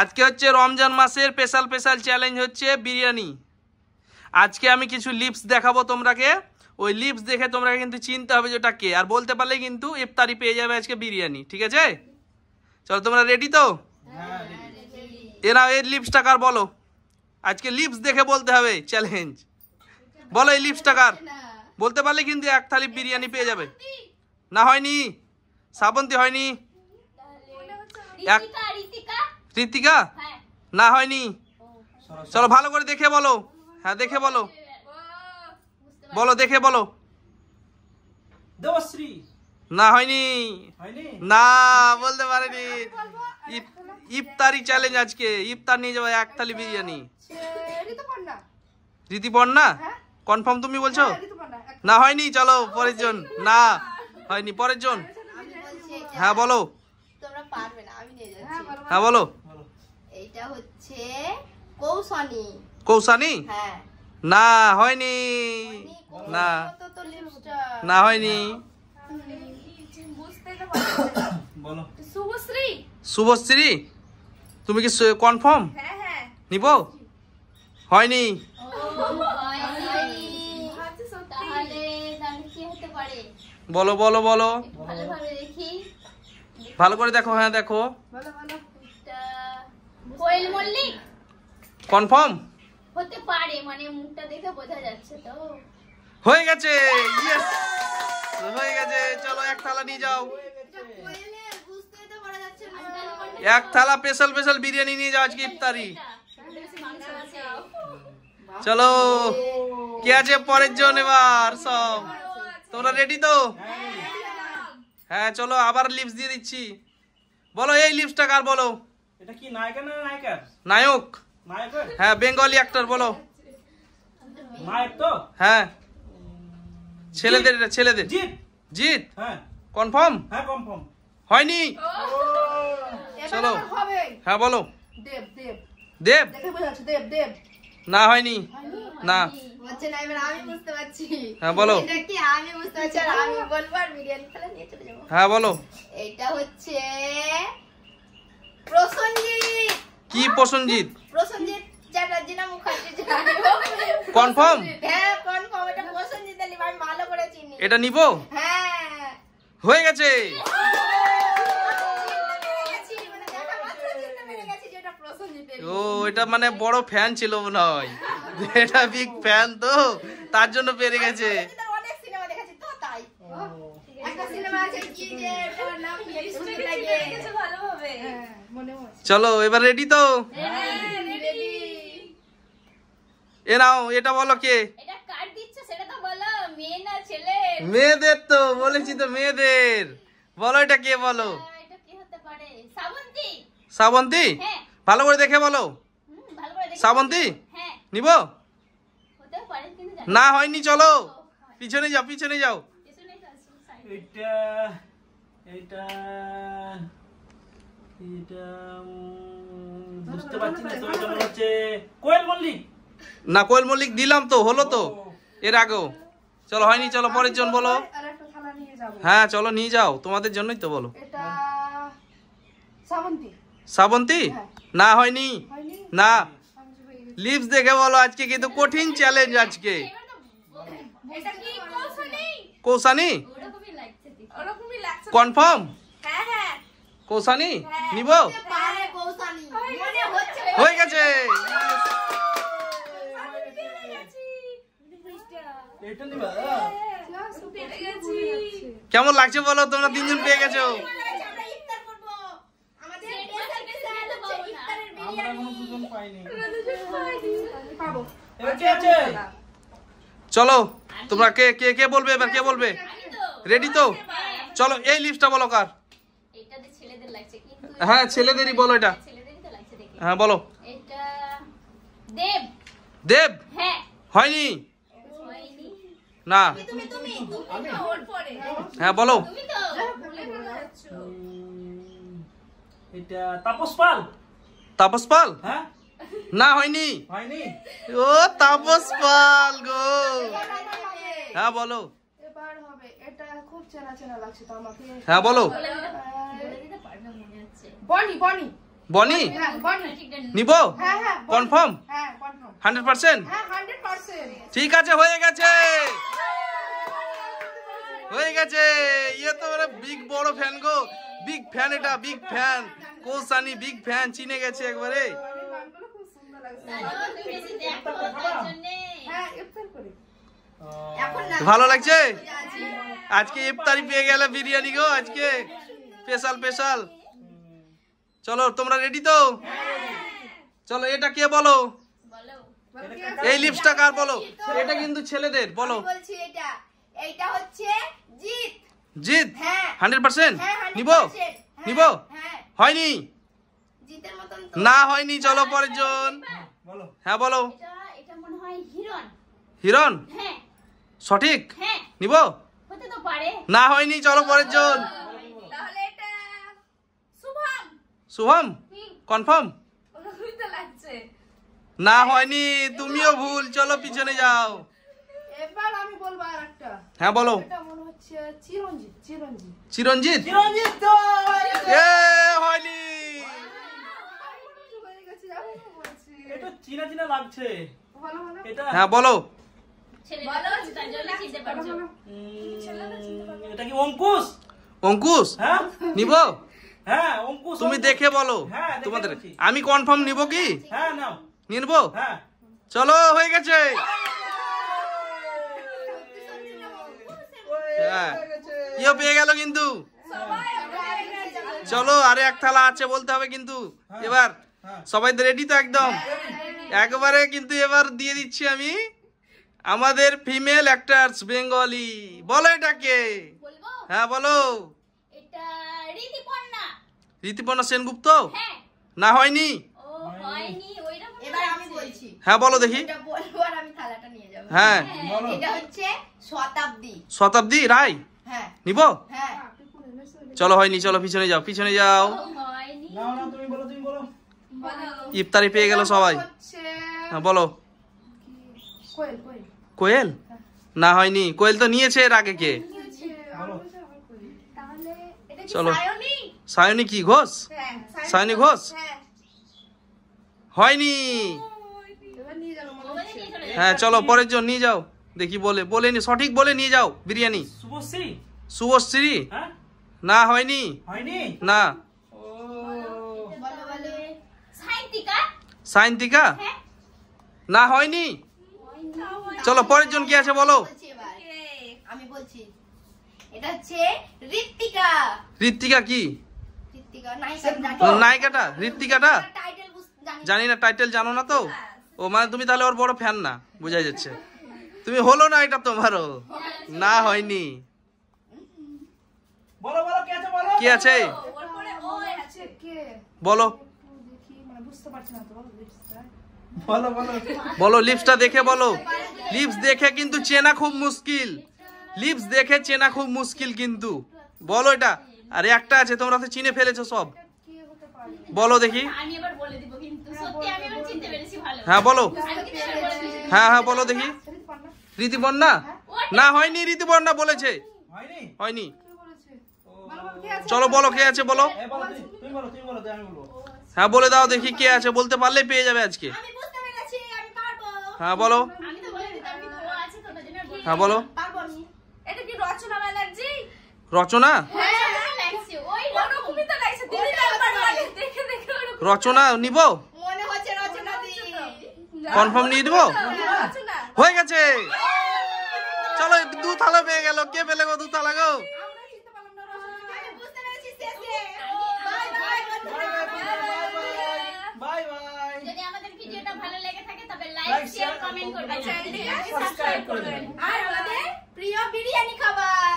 আজকে হচ্ছে রমজান মাসের স্পেশাল স্পেশাল চ্যালেঞ্জ হচ্ছে বিরিয়ানি। আজকে আমি কিছু লিপস দেখাবো তোমরাকে, ওই লিপস দেখে তোমরা কিন্তু চিনতে হবে যেটা কে, আর বলতে পারলে কিন্তু ইফতারি পেয়ে যাবে আজকে বিরিয়ানি। ঠিক আছে, চলো তোমরা রেডি তো? এরা এই লিপসটা কার বলো, আজকে লিপস দেখে বলতে হবে চ্যালেঞ্জ। বলো এই লিপসটা কার, বলতে পারলে কিন্তু এক থালি বিরিয়ানি পেয়ে যাবে। না হয়নি, শ্রাবন্তী হয়নি, ঋতিকা না হয়নি। চলো ভালো করে দেখে বলো, হ্যাঁ দেখে বলো, বলো দেখে বলো। দেবশ্রী না হয়নি, না বলতে পারেনি। ইফতারি চ্যালেঞ্জ আজকে, ইফতার নিয়ে যাবো এক থালি বিরিয়ানি। ঋতুপর্ণা কনফার্ম তুমি বলছো? না হয়নি, চলো পরের জন। না হয়নি, পরের জন। হ্যাঁ বলো, তোমরা পারবে না, আমি নিয়ে যাচ্ছি। হ্যাঁ বলো। এইটা হচ্ছে কৌশানী। কৌশানী? হ্যাঁ। না হয়নি, না তো লিপস্টা না হয়নি। বুঝতে তো পারবে। বলো। শুভশ্রী। শুভশ্রী তুমি কি কনফার্ম? হ্যাঁ হ্যাঁ নিব? হয়নি। তাহলে কি হতে পারে? বলো বলো বলো, ভালোভাবে দেখি, ভালো করে দেখো। হ্যাঁ দেখো, বলো বলো। কোয়েল মল্লিক কনফার্ম হতে পারে, মানে মুখটা দেখে বোঝা যাচ্ছে তো। হয়ে গেছে, ইয়েস হয়ে গেছে। চলো এক থালা নিয়ে যাও, কোয়েলের বুঝতে তো পারা যাচ্ছে না। এক থালা স্পেশাল স্পেশাল বিরিয়ানি নিয়ে যাও আজকে ইফতারি। চলো কে আছে পরের জন এবার? সব তোমরা রেডি তো? হ্যাঁ চলো আবার লিপস দিয়ে দিচ্ছি। বলো এই লিপসটা কার বলো? এটা কি নায়িকা না নায়িকা? নায়ক। নায়ক? হ্যাঁ বেঙ্গলি অ্যাক্টর। বলো। নায়ক তো? হ্যাঁ ছেলেদের, এটা ছেলেদের। জিৎ। জিৎ? হ্যাঁ কনফার্ম? হ্যাঁ কনফার্ম। হয়নি। চলো হ্যাঁ বলো। দেব দেব দেব? দেখে বোঝা যাচ্ছে, দেব দেব। না হয়নি, না। হচ্ছে না, এবার আমি বুঝতে পারছি। হ্যাঁ বলো। এটা কি আমি বুঝতে পারছি, আর আমি বলবো আর বিরিয়ানি খেলে নিয়ে চলে যাবো। হ্যাঁ বলো। এটা হচ্ছে প্রসেনজিৎ। কি প্রসেনজিৎ? প্রসেনজিৎ চ্যাটার্জি না মুখার্জি? কনফার্ম? হ্যাঁ কনফার্ম, এটা প্রসেনজিৎ আলী, আমি ভালো করে চিনি। এটা নিব? হ্যাঁ হয়ে গেছে। ও এটা মানে বড় ফ্যান ছিল মনে হয়, এটা বিগ ফ্যান তো তার জন্য পেরে গেছে। অনেক সিনেমা দেখেছি তো তাই। একটা সিনেমা আছে কি যে ওটার নাম কি সুন্দর লাগে, ভালোভাবে মনে হচ্ছে। চলো এবার রেডি তো? রেডি। এ নাও, এটা বলো কে? এটা কাট দিচ্ছ সেটা তো বলো, মেয়ে না ছেলে? মেয়েদের তো বলেছি তো, মেয়েদের। বলো এটা কে বলো? এটা কি হতে পারে? শ্রাবন্তী। শ্রাবন্তী? হ্যাঁ ভালো করে দেখে বলো। ভালো করে দেখো। শ্রাবন্তী? হ্যাঁ নিব? হতে পারে কিন্তু জানি না হয়নি, চলো পিছনে যাও, পিছনে যাও। পিছনে আছে সাইড। এটা এটা এটা বুঝতে পারছি না তো। এটা মনে হচ্ছে কোয়েল মল্লিক। না কোয়েল মল্লিক দিলাম তো, হলো তো এর আগেও। চলো হয়নি, চলো পরের জন বলো। আর একটা থালা নিয়ে যাব। হ্যাঁ চলো নিয়ে যাও, তোমাদের জন্যই তো। বলো। এটা শ্রাবন্তী। শ্রাবন্তী? না হয়নি, হয়নি? না। লিপস দেখে বলো, আজকে কিন্তু কঠিন চ্যালেঞ্জ আজকে। এটা কি কৌশানী? কৌশানী? ওরকমই লাগছে, ওরকমই লাগছে। কনফার্ম? হ্যাঁ হ্যাঁ কৌশানী নিব? পারে কৌশানী মনে হচ্ছে। হয়ে গেছে। এটা নিবা? কেমন লাগছে বলো, তোমরা তিনজন পেয়ে গেছো। আমরা ইফতার করব, আমাদের স্পেশাল স্পেশাল হচ্ছে ইফতারের আমরা বিরিয়ানি। কোনো দুজন পাইনি। পাবো। এবার কে আছে? চলো তোমরা কে কে কে বলবে এবার, কে বলবে? রেডি তো? চলো এই লিপসটা বলো কার? এটা যে ছেলেদের লাগছে কিন্তু। হ্যাঁ ছেলেদেরই বলো এটা। ছেলেদেরই তো লাগছে দেখি। হ্যাঁ বলো। এটা দেব। দেব? হ্যাঁ হয়নি, হয়নি। না। তুমি তুমি তুমি তো ওর পরে। হ্যাঁ বলো। তুমি তো ভুলে যাচ্ছ। এটা তাপস পাল। তাপস পাল? হ্যাঁ না হয়নি। হয়নি। ও তাপস পাল গো। হ্যাঁ বলো। এবার হবে, এটা খুব চেনা চেনা লাগছে তো আমাকে। হ্যাঁ বলো। বলে দিতে পারবে মনে হচ্ছে। বনি বনি। বনি হ্যাঁ বনি নিব হ্যাঁ হ্যাঁ কনফার্ম হ্যাঁ কনফার্ম 100%? হ্যাঁ 100% ঠিক আছে, হয়ে গেছে হয়ে গেছে। ইয়ে তো মানে বিগ বড় ফ্যান গো, বিগ ফ্যান, এটা big fan. Kausani big fan, চিনে গেছে একবারে। গানগুলো খুব সুন্দর লাগছে তুমি বেশি দেখো তার জন্য। হ্যাঁ ইফতার করে এখন না ভালো লাগছে? আছে। আজকে ইফতারি পেয়ে গেল বিরিয়ানি গো, আজকে স্পেশাল স্পেশাল। চলো তোমরা রেডি তো? চলো এটা কে বলো? বলো। এই লিপসটা কার বলো? এটা কিন্তু ছেলেদের, বলো। আমি বলছি এইটা হচ্ছে জিত। জিত হ্যাঁ 100%? হ্যাঁ 100%, নিব হ্যাঁ, নিব? হ্যাঁ হয়নি? জিতের মতন তো না হয়নি, চলো পরের জন। বলো। হ্যাঁ বলো। এটা মনে হয় হিরণ। হিরণ হ্যাঁ সঠিক? হ্যাঁ নিব? হতে তো পারে। না হয়নি, চলো পরের জন। তাহলে এটা শুভম। শুভম কনফার্ম? ওরকমই তো লাগছে। না হয়নি, তুমিও ভুল, চলো পিছনে যাও। এবার আমি বলবো আরেকটা হ্যাঁ বলো। এটা মনে হচ্ছে চিরঞ্জিত চিরঞ্জিত চিরঞ্জিত? চিরঞ্জিত তো এ হয়নি। হয়ে গেছে আমি তো বলছি এটা চিনা চিনা লাগছে। ভালো ভালো এটা হ্যাঁ বলো। ছেলেটা তার জন্য চিনতে পারছো। এটা কি অঙ্কুশ? অঙ্কুশ হ্যাঁ নিব? হ্যাঁ অঙ্কুশ। তুমি অঙ্কুশ। দেখে বলো। হ্যাঁ, দেখে তোমাদের বলছি। আমি কনফার্ম নিব কি? হ্যাঁ নাও। নিয়ে নেব? হ্যাঁ চলো হয়ে গেছে। হ্যাঁ ইয়ে পেয়ে গেল কিন্তু। চলো আরে এক থালা আছে বলতে হবে কিন্তু এবার। সবাই রেডি তো একদম? একবারে কিন্তু এবার দিয়ে দিচ্ছি আমি আমাদের ফিমেল অ্যাক্টরস বেঙ্গলি। বলো এটা কে? বলবো হ্যাঁ বলো। এটা ঋতিপর্ণা। ঋতিপর্ণা সেনগুপ্ত? হ্যাঁ না হয়নি? ও হয়নি ওইটা। এবার আমি বলছি। হ্যাঁ বলো দেখি। এটা বলবো আর আমি থালাটা নিয়ে যাব। হ্যাঁ এটা হচ্ছে শতাব্দী। শতাব্দী রায় হ্যাঁ নিব? হ্যাঁ চলো হয়নি, চলো পিছনে যাও, পিছনে যাও। ও হয়নি। নাও নাও তুমি বলো তুমি বলো। বলো ইফতারি পেয়ে গেল সবাই। হচ্ছে হ্যাঁ বলো। কোয়েল কোয়েল কোয়েল? না হয়নি, কোয়েল তো নিয়েছে এর আগে কে? নিয়েছে আমি বলছি আমার কোয়েল তাহলে এটা কি চলো। সায়নী? সায়নী কি ঘোষ? হ্যাঁ সায়নী ঘোষ? হ্যাঁ হয়নি। এবার নিয়ে যাবো মনে ওখানে হচ্ছে নিয়ে চলে যাও। হ্যাঁ চলো পরের জন নিয়ে যাও দেখি। বলে নি সঠিক বলে নিয়ে যাও বিরিয়ানি। শুভশ্রী? শুভশ্রী? হ্যাঁ না হয়নি। হয়নি? না। ও বলো বলো সাহিত্যিকা? সায়ন্তিকা? হ্যাঁ না হয়নি। চলো পরের জন কি আছে বলো। বলছি এবার আমি বলছি এটা হচ্ছে ঋত্বিকা। ঋত্বিকা কি? ঋত্বিকা নায়িকা। নায়িকাটা? ঋত্বিকাটা টাইটেল জানি জানি না, টাইটেল জানো না তো? ও মানে তুমি তাহলে ওর বড় ফ্যান না, বোঝাই যাচ্ছে। তুমি হলো না এটা তোমারও। না হয়নি। বলো বলো কে আছে বলো। কি আছে ওর পরে ও আছে কে বলো। একটু দেখি মানে বুঝতে পারছি না তো লিপসটা বলো বলো। বলো লিপসটা দেখে বলো। লিপস দেখে কিন্তু চেনা খুব মুশকিল। লিপস দেখে চেনা খুব মুশকিল কিন্তু। বলো এটা। আরে একটা আছে, তোমরা তো চিনে ফেলেছো সব। কে হতে পারে বলো দেখি। আমি এবার বলে দিব কিন্তু সত্যি আমি এবার চিনতে পেরেছি ভালো। হ্যাঁ বলো। আমি কিন্তু এবার বলে দিয়েছি। হ্যাঁ হ্যাঁ বলো দেখি। ঋতুপর্ণা ঋতুপর্ণা? না হয়নি, ঋতুপর্ণা বলেছে। হয়নি? হয়নি। কে বলেছে বলো বলো কে আছে চলো বলো কে আছে বলো। এ বলো তুমি বলো তুমি বলো আমি বলবো। হ্যাঁ বলে দাও দেখি কে আছে, বলতে পারলেই পেয়ে যাবে আজকে। আমি বুঝতে পেরেছি আমি পারবো। হ্যাঁ বলো। আমি তো বলে দিতাম কিন্তু ও আছে তো তার জন্য আর বলিনি। হ্যাঁ বলো। পারবো আমি। এটা কি রচনা ব্যানার্জি? রচনা? হ্যাঁ লাগছে ওই রকমই তো লাগছে। দিদি তারপর দেখে দেখে ওরকম রচনা নিব? মনে হচ্ছে রচনা দি। কনফার্ম নিয়ে দিব? রচনা। হয়ে গেছে। চলো দু থালা পেয়ে গেল। কে পেলে গো দু থালা গো? আমরা চিনতে পারলাম না রচনা আমি বুঝতে পেরেছি শেষে। Bye bye bye bye. যদি আমাদের ভিডিওটা ভালো লেগে থাকে তবে like Like, share share, comment comment করবেন। করবেন। চ্যানেলটিকে Subscribe সাবস্ক্রাইব করবেন। করবেন। আর আমাদের প্রিয় বিরিয়ানি খাবার